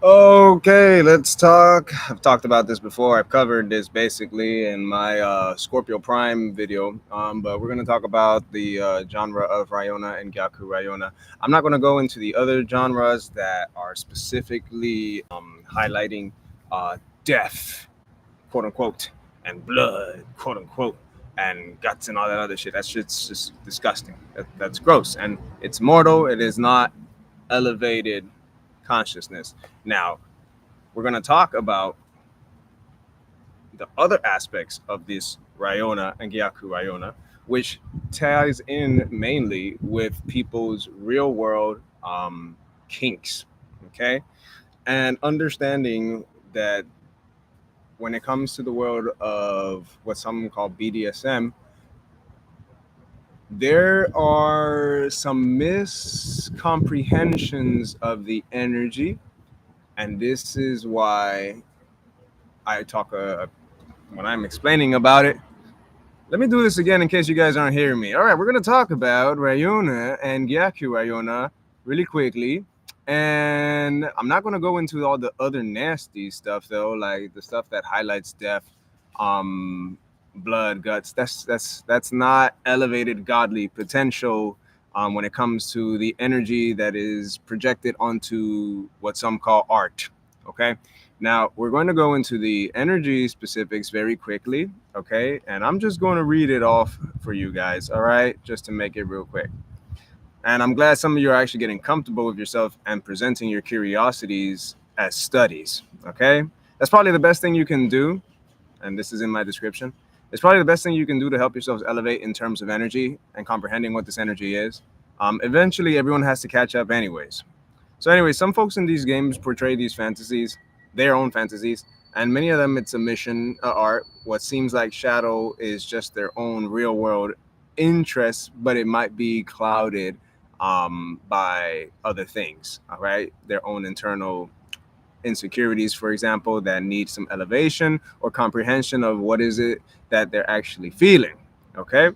Okay, let's talk. I've talked about this before. I've covered this basically in my Scorpio Prime video, but we're going to talk about the genre of ryona and gyaku ryona. I'm not going to go into the other genres that are specifically highlighting death, quote unquote, and blood, quote unquote, and guts and all that other shit. That shit's just disgusting. That's gross. And it's mortal. It is not elevated consciousness. Now, we're going to talk about the other aspects of this ryona and gyaku ryona, which ties in mainly with people's real world kinks. Okay. And understanding that when it comes to the world of what some call BDSM, there are some miscomprehensions of the energy. And this is why I talk when I'm explaining about it. Let me do this again in case you guys aren't hearing me. All right, we're going to talk about ryona and gyaku ryona really quickly. And I'm not going to go into all the other nasty stuff though, like the stuff that highlights death, um, blood, guts. That's not elevated godly potential when it comes to the energy that is projected onto what some call art. Okay. Now we're going to go into the energy specifics very quickly. Okay. And I'm just going to read it off for you guys. All right. Just to make it real quick. And I'm glad some of you are actually getting comfortable with yourself and presenting your curiosities as studies. Okay. That's probably the best thing you can do. And this is in my description. It's probably the best thing you can do to help yourselves elevate in terms of energy and comprehending what this energy is. Eventually, everyone has to catch up, anyways. So, anyway, some folks in these games portray these fantasies, their own fantasies, and many of them it's a mission, art. What seems like shadow is just their own real world interest, but it might be clouded by other things. All right, their own internal insecurities, for example, that need some elevation or comprehension of what is it that they're actually feeling. Okay.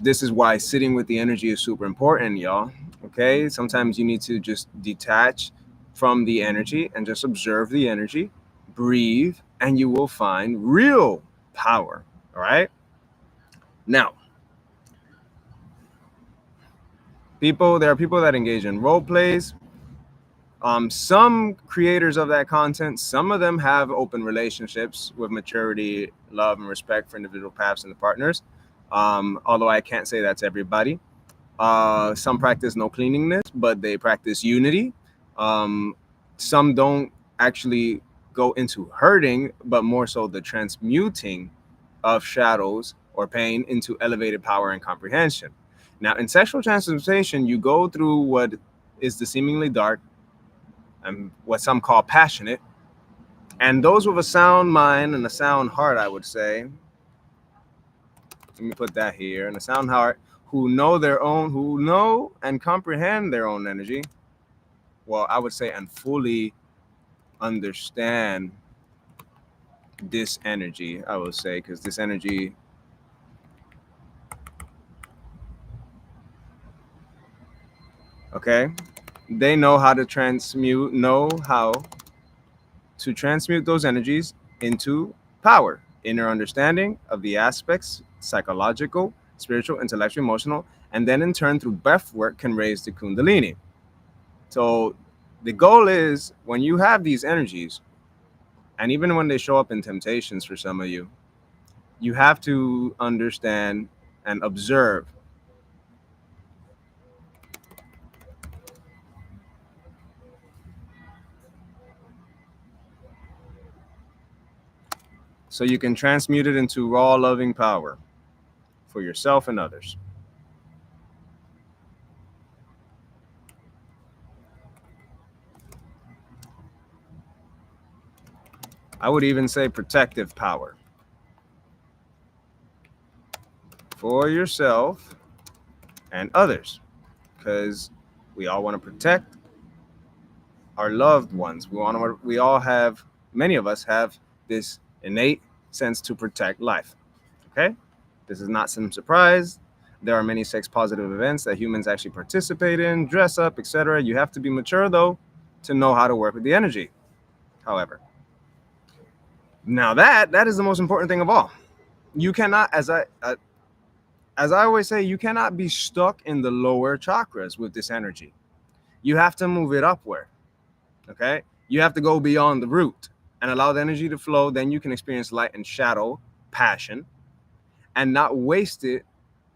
This is why sitting with the energy is super important, y'all. Okay. Sometimes you need to just detach from the energy and just observe the energy, breathe, and you will find real power. All right. Now, there are people that engage in role plays. Some creators of that content, some of them have open relationships with maturity, love, and respect for individual paths and the partners. Although I can't say that's everybody. Some practice no cleanliness, but they practice unity. Some don't actually go into hurting, but more so the transmuting of shadows or pain into elevated power and comprehension. Now, in sexual transmutation, you go through what is the seemingly dark and what some call passionate. And those with a sound mind and a sound heart, I would say, let me put that here, and a sound heart, who know and comprehend their own energy. Well, I would say, and fully understand this energy, I would say, because this energy, okay, they know how to transmute those energies into power, inner understanding of the aspects, psychological, spiritual, intellectual, emotional, and then in turn through breathwork can raise the kundalini. So the goal is when you have these energies, and even when they show up in temptations for some of you, you have to understand and observe. So you can transmute it into raw loving power for yourself and others. I would even say protective power for yourself and others, because we all want to protect our loved ones. We all have, many of us have this innate sense to protect life. Okay, this is not some surprise. There are many sex positive events that humans actually participate in, dress up, etc. You have to be mature though to know how to work with the energy. However, now that is the most important thing of all. You cannot, as I always say, you cannot be stuck in the lower chakras with this energy. You have to move it upward. Okay, you have to go beyond the root and allow the energy to flow. Then you can experience light and shadow, passion, and not waste it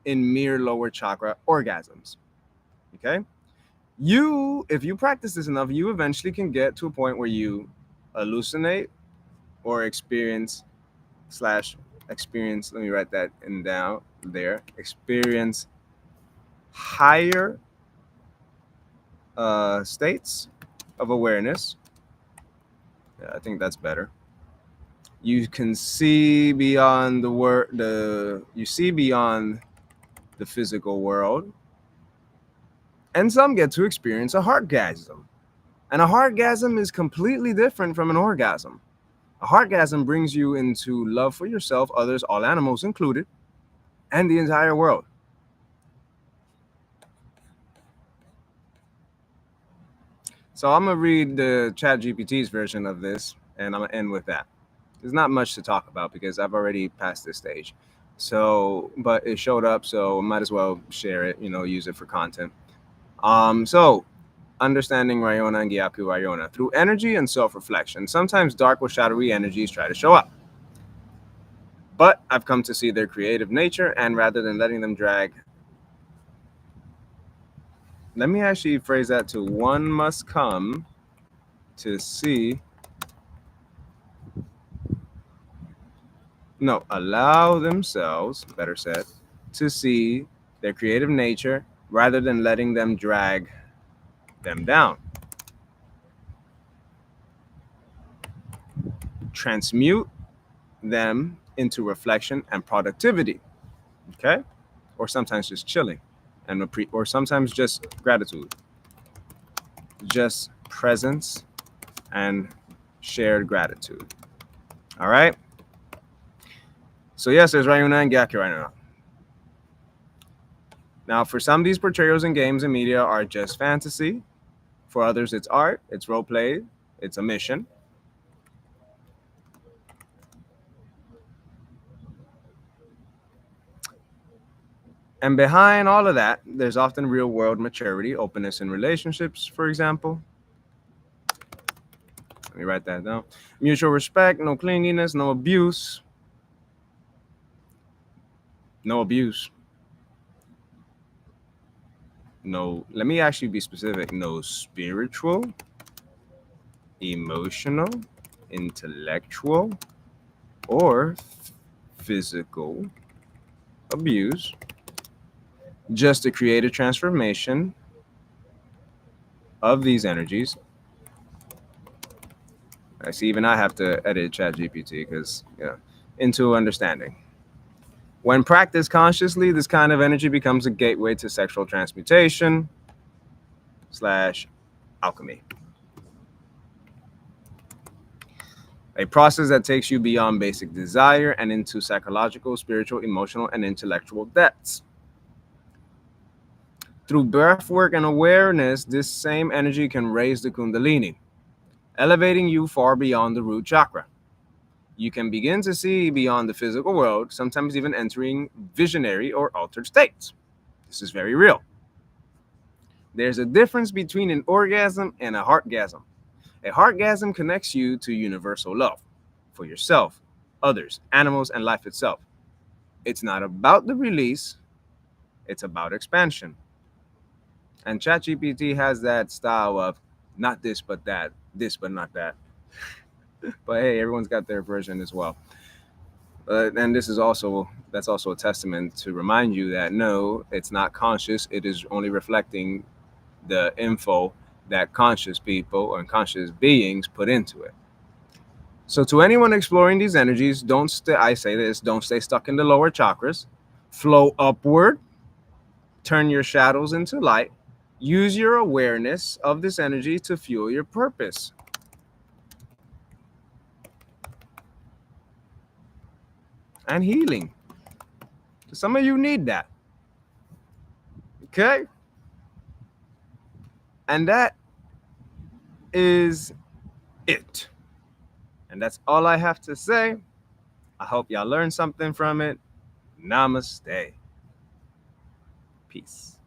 in mere lower chakra orgasms. Okay, if you practice this enough, you eventually can get to a point where you hallucinate or experience let me write that in down there, experience higher states of awareness. Yeah, I think that's better. You can see beyond you see beyond the physical world, and some get to experience a heartgasm. And a heartgasm is completely different from an orgasm. A heartgasm brings you into love for yourself, others, all animals included, and the entire world. So I'm gonna read the ChatGPT's version of this, and I'm gonna end with that. There's not much to talk about because I've already passed this stage. So, but it showed up, so might as well share it. Use it for content. So understanding ryona and gyaku ryona through energy and self-reflection. Sometimes dark or shadowy energies try to show up, but I've come to see their creative nature, and rather than letting them drag, let me actually phrase that to one must come to see. No, allow themselves, better said, to see their creative nature rather than letting them drag them down. Transmute them into reflection and productivity. Okay? Or sometimes just chilling or sometimes just gratitude. Just presence and shared gratitude. All right? So yes, there's ryona and gyaku right now. Now, for some, these portrayals in games and media are just fantasy. For others, it's art, it's roleplay, it's a mission. And behind all of that, there's often real world maturity, openness in relationships, for example. Let me write that down. Mutual respect, no clinginess, no abuse. No abuse. No, let me actually be specific. No spiritual, emotional, intellectual, or physical abuse, just to create a transformation of these energies. I see, even I have to edit ChatGPT because, into understanding. When practiced consciously, this kind of energy becomes a gateway to sexual transmutation / alchemy. A process that takes you beyond basic desire and into psychological, spiritual, emotional, and intellectual depths. Through breathwork and awareness, this same energy can raise the kundalini, elevating you far beyond the root chakra. You can begin to see beyond the physical world, sometimes even entering visionary or altered states. This is very real. There's a difference between an orgasm and a heartgasm. A heartgasm connects you to universal love for yourself, others, animals, and life itself. It's not about the release, it's about expansion. And ChatGPT has that style of not this but that, this but not that. But hey, everyone's got their version as well. And that's also a testament to remind you that no, it's not conscious. It is only reflecting the info that conscious people or conscious beings put into it. So to anyone exploring these energies, don't stay stuck in the lower chakras. Flow upward. Turn your shadows into light. Use your awareness of this energy to fuel your purpose. And healing. Some of you need that. Okay? And that is it. And that's all I have to say. I hope y'all learned something from it. Namaste. Peace.